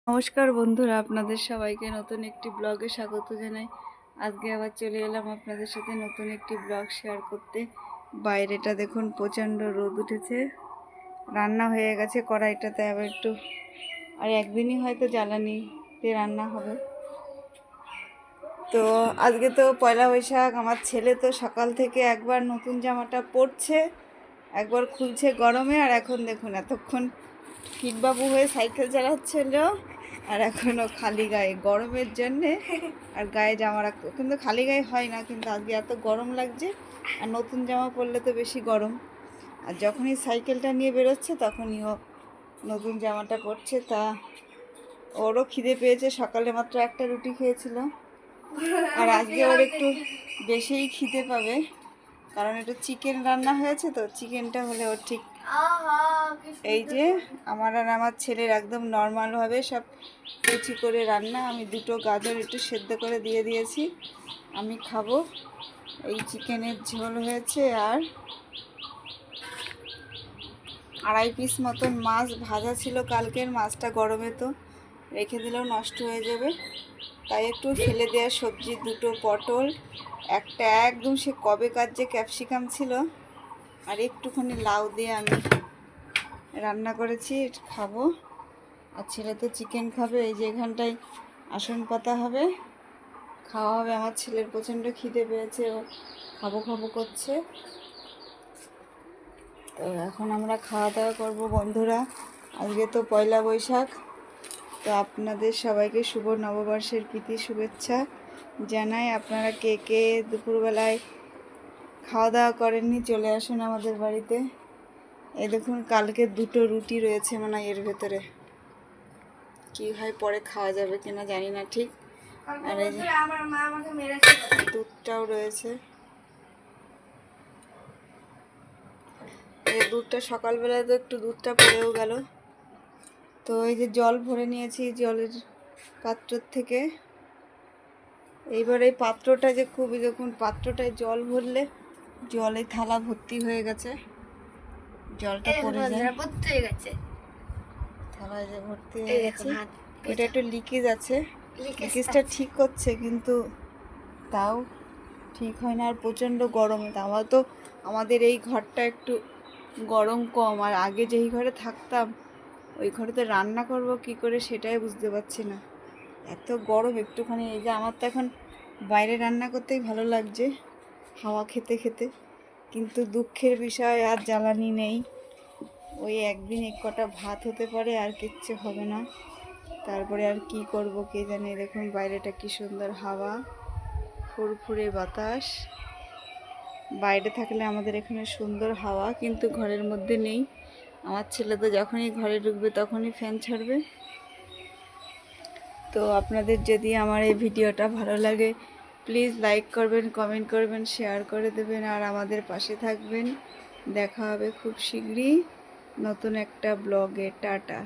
নমস্কার বন্ধুরা, আপনাদের সবাইকে নতুন একটি ব্লগে স্বাগত জানাই। আজকে আবার চলে এলাম আপনাদের সাথে নতুন একটি ব্লগ শেয়ার করতে। বাইরেটা দেখুন, প্রচণ্ড রোদ উঠেছে। রান্না হয়ে গেছে কড়াইটাতে, আবার একটু আর একদিনই হয়তো জ্বালানিতে রান্না হবে। তো আজকে তো পয়লা বৈশাখ। আমার ছেলে তো সকাল থেকে একবার নতুন জামাটা পরছে, একবার খুলছে গরমে, আর এখন দেখুন এতক্ষণ কিটবাবু হয়ে সাইকেল চালাচ্ছিল, আর এখনও খালি গায়ে গরমের জন্যে। আর গায়ে জামা রাখতো, কিন্তু খালি গায়ে হয় না, কিন্তু আজকে এত গরম লাগছে। আর নতুন জামা পরলে তো বেশি গরম। আর যখনই সাইকেলটা নিয়ে বেরোচ্ছে তখনই ও নতুন জামাটা পরছে। তা ওরও খিদে পেয়েছে, সকালে মাত্র একটা রুটি খেয়েছিল। আর আজকে ওর একটু বেশিই খিদে পাবে, কারণ একটু চিকেন রান্না হয়েছে। তো চিকেনটা হলে ওর ঠিক এই যে আমার আর আমার ছেলের একদম নর্মালভাবে সব কুচি করে রান্না। আমি দুটো গাজর একটু সেদ্ধ করে দিয়ে দিয়েছি, আমি খাবো। এই চিকেনের ঝোল হয়েছে, আর 2.5 পিস মতন মাছ ভাজা ছিল কালকের। মাছটা গরমে তো রেখে দিলেও নষ্ট হয়ে যাবে, তাই একটু ফেলে দেওয়া সবজি, দুটো পটল, একটা একদম সে কবেকার যে ক্যাপসিকাম ছিল, আর একটুখানি লাউ দিয়ে আমি রান্না করেছি, খাবো। আর ছেলে তো চিকেন খাবে। এই যে এখানটায় আসন পাতা হবে, খাওয়া হবে। আমার ছেলের প্রচণ্ড খিদে পেয়েছে, ও খাবো খাবো করছে। তো এখন আমরা খাওয়া দাওয়া করবো বন্ধুরা। আজকে তো পয়লা বৈশাখ। তো আপনাদের সবাইকে শুভ নববর্ষের প্রীতি শুভেচ্ছা জানাই। আপনারা কে কে দুপুরবেলায় খাওয়া দাওয়া করেননি, চলে আসুন আমাদের বাড়িতে। এই দেখুন, কালকে দুটো রুটি রয়েছে মানে এর ভেতরে। কি হয় পরে খাওয়া যাবে কিনা জানি না ঠিক। আর এই যে দুধটাও রয়েছে। এই দুধটা সকালবেলায় তো একটু দুধটা পড়েও গেল। তো এই যে জল ভরে নিয়েছি জলের পাত্রর থেকে। এইবার এই পাত্রটা যে খুবই, দেখুন পাত্রটায় জল ভরলে জলে থালা ভর্তি হয়ে গেছে, জলটা পড়ে যায়, ভর্তি হয়ে গেছে, থালায় যে ভর্তি হয়ে গেছে। এটা একটু লিকেজ আছে, লিকেজটা ঠিক করছে, কিন্তু তাও ঠিক হয় না। আর প্রচণ্ড গরমে, তো আমাদের এই ঘরটা একটু গরম কম। আর আগে যেই ঘরে থাকতাম ওই ঘরে তো রান্না করব কি করে সেটাই বুঝতে পারছি না, এত গরম। একটুখানি এই যে আমার তো এখন বাইরে রান্না করতেই ভালো লাগছে, হাওয়া খেতে খেতে। কিন্তু দুঃখের বিষয় আর জ্বালানি নেই। ওই একদিন এক কটা ভাত হতে পারে, আর কিচ্ছু হবে না। তারপরে আর কি করব কে জানে। দেখুন বাইরেটা কি সুন্দর হাওয়া, ফুরফুরে বাতাস। বাইরে থাকলে আমাদের এখানে সুন্দর হাওয়া, কিন্তু ঘরের মধ্যে নেই। আমার ছেলে তো যখনই ঘরে ঢুকবে তখনই ফ্যান ছাড়বে। তো আপনাদের যদি আমার এই ভিডিওটা ভালো লাগে, প্লিজ লাইক করবেন, কমেন্ট করবেন, শেয়ার করে দেবেন, আর আমাদের পাশে থাকবেন। দেখা হবে খুব শীঘ্রই নতুন একটা ব্লগে। টাটা।